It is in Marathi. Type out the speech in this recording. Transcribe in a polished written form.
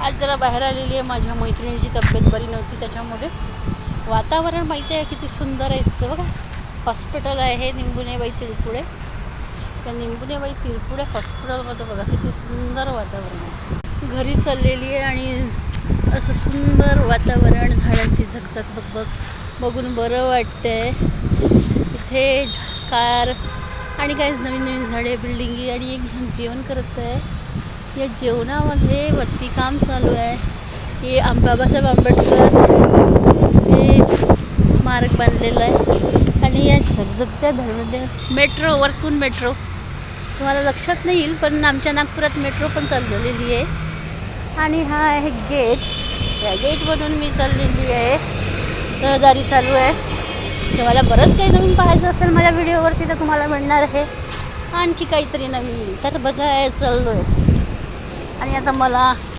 आज जरा बाहेर आलेली आहे. माझ्या मैत्रिणीची तब्येत बरी नव्हती त्याच्यामुळे. वातावरण माहिती आहे किती सुंदर आहे इथचं बघा. हॉस्पिटल आहे निंबुणेबाई तिरपुडे. त्या निंबुणेबाई तिरपुडे हॉस्पिटलमध्ये बघा किती सुंदर वातावरण आहे. घरी चाललेली आहे आणि असं सुंदर वातावरण, झाडांची झकझक बघ बघून बरं वाटतंय. इथे कार आणि काही नवीन नवीन झाडे, बिल्डिंगी आणि एक जण जेवण करत आहे. या जेवणामध्ये वरती काम चालू आहे. हे बाबासाहेब आंबेडकर हे स्मारक बांधलेलं आहे आणि या झगझगत्या धरणाच्या मेट्रो, वरतून मेट्रो तुम्हाला लक्षात नाही येईल पण आमच्या नागपुरात मेट्रो पण चालू झालेली आहे. आणि हा आहे गेट. या गेटमधून मी चाललेली आहे. रहदारी चालू आहे. तुम्हाला बरंच काही नवीन पाहायचं असेल माझ्या व्हिडिओवरती तर तुम्हाला मिळणार आहे आणखी काहीतरी नवीन. तर बघा चाललो आहे आणि आता मला